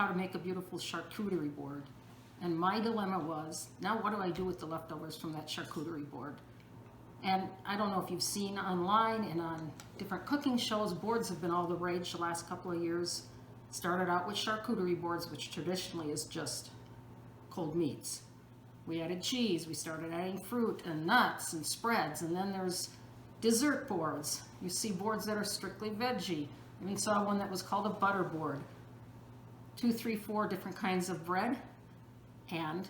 how to make a beautiful charcuterie board. And my dilemma was, now what do I do with the leftovers from that charcuterie board? And I don't know if you've seen online and on different cooking shows, boards have been all the rage the last couple of years. Started out with charcuterie boards, which traditionally is just cold meats. We added cheese, we started adding fruit and nuts and spreads, and then there's dessert boards. You see boards that are strictly veggie. I even saw one that was called a butter board. 2, 3, 4 different kinds of bread and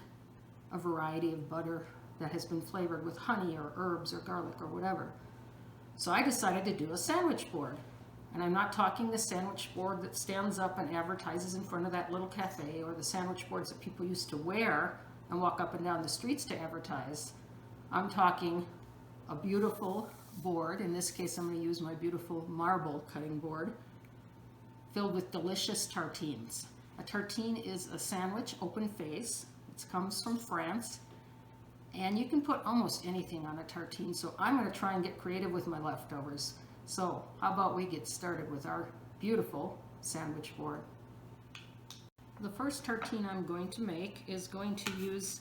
a variety of butter that has been flavored with honey or herbs or garlic or whatever. So I decided to do a sandwich board. And I'm not talking the sandwich board that stands up and advertises in front of that little cafe, or the sandwich boards that people used to wear and walk up and down the streets to advertise. I'm talking a beautiful board. In this case, I'm going to use my beautiful marble cutting board filled with delicious tartines. A tartine is a sandwich, open face. It comes from France. And you can put almost anything on a tartine, so I'm going to try and get creative with my leftovers. So how about we get started with our beautiful sandwich board. The first tartine I'm going to make is going to use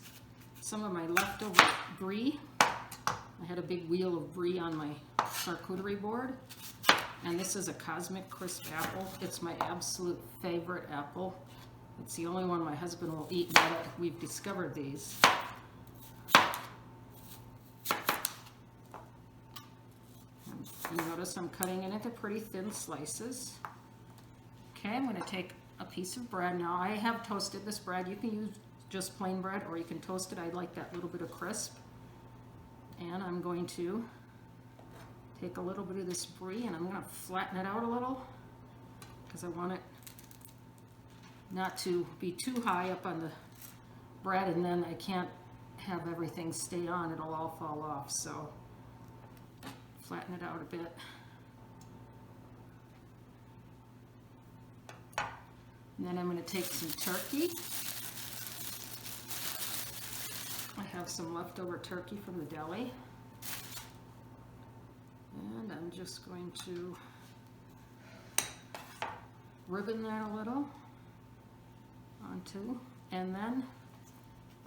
some of my leftover brie. I had a big wheel of brie on my charcuterie board, and this is a Cosmic Crisp apple. It's my absolute favorite apple. It's the only one my husband will eat now that we've discovered these. You notice I'm cutting it into pretty thin slices. Okay, I'm going to take a piece of bread. Now I have toasted this bread. You can use just plain bread or you can toast it. I like that little bit of crisp. And I'm going to take a little bit of this brie and I'm going to flatten it out a little because I want it not to be too high up on the bread, and then I can't have everything stay on. It'll all fall off. So flatten it out a bit. And then I'm going to take some turkey. I have some leftover turkey from the deli. And I'm just going to ribbon that a little onto, and then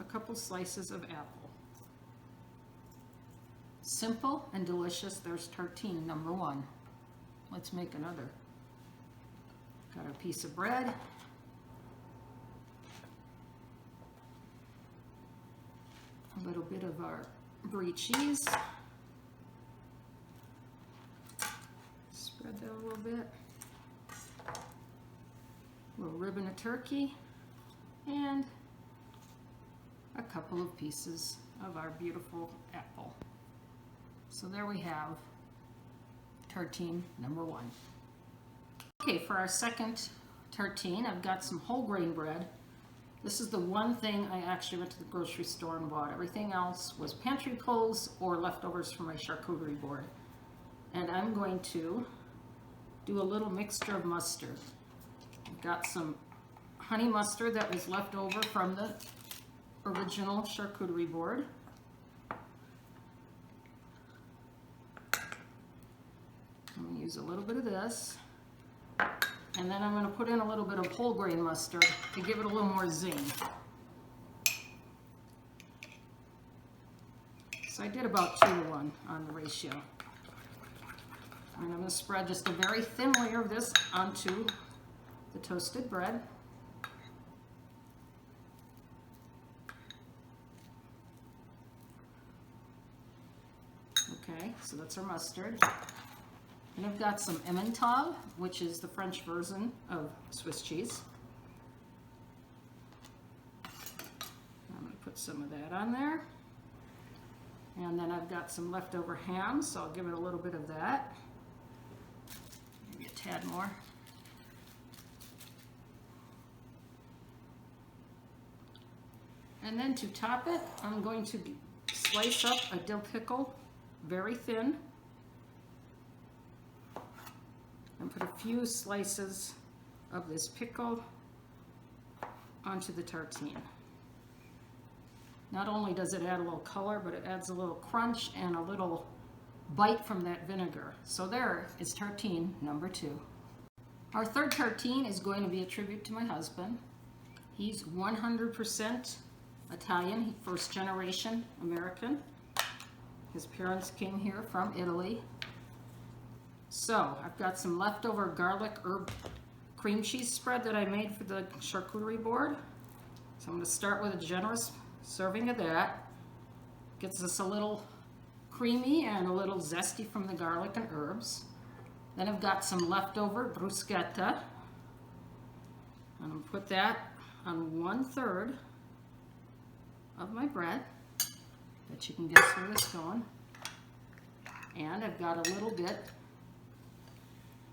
a couple slices of apple. Simple and delicious. There's tartine number 1. Let's make another. Got a piece of bread. A little bit of our brie cheese. Spread that a little bit. A little ribbon of turkey. And a couple of pieces of our beautiful apple. So there we have tartine number 1. Okay, for our second tartine, I've got some whole grain bread. This is the one thing I actually went to the grocery store and bought. Everything else was pantry pulls or leftovers from my charcuterie board. And I'm going to do a little mixture of mustard. I've got some honey mustard that was left over from the original charcuterie board. I'm going to use a little bit of this, and then I'm going to put in a little bit of whole grain mustard to give it a little more zing. So I did about 2-to-1 on the ratio. And I'm going to spread just a very thin layer of this onto the toasted bread. Okay, so that's our mustard. And I've got some Emmental, which is the French version of Swiss cheese. I'm going to put some of that on there. And then I've got some leftover ham, so I'll give it a little bit of that. Maybe a tad more. And then to top it, I'm going to slice up a dill pickle very thin. And put a few slices of this pickle onto the tartine. Not only does it add a little color, but it adds a little crunch and a little bite from that vinegar. So there is tartine number 2. Our third tartine is going to be a tribute to my husband. He's 100% Italian, first generation American. His parents came here from Italy. So I've got some leftover garlic herb cream cheese spread that I made for the charcuterie board. So I'm going to start with a generous serving of that. Gets us a little creamy and a little zesty from the garlic and herbs. Then I've got some leftover bruschetta. I'm going to put that on 1/3 of my bread. Bet you can guess where this is going. And I've got a little bit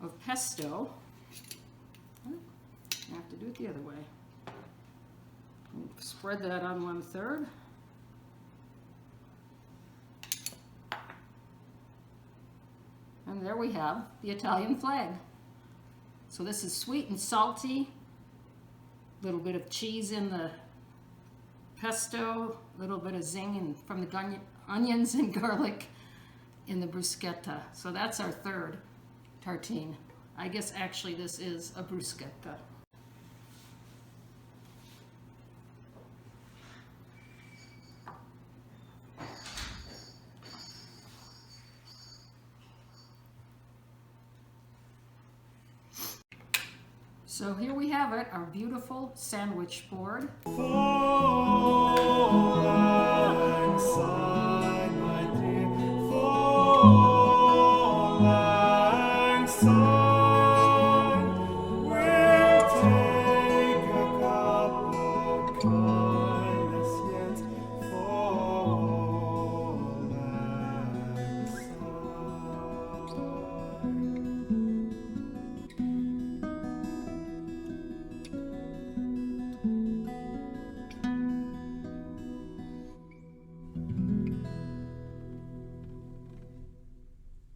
of pesto. I have to do it the other way. Spread that on 1/3. And there we have the Italian flag. So this is sweet and salty. A little bit of cheese in the pesto, a little bit of zing from the onions and garlic in the bruschetta. So that's our third tartine. I guess actually this is a bruschetta. So here we have it, our beautiful sandwich board. Fall alongside, my dear. Fall alongside. We'll take a cup of coffee.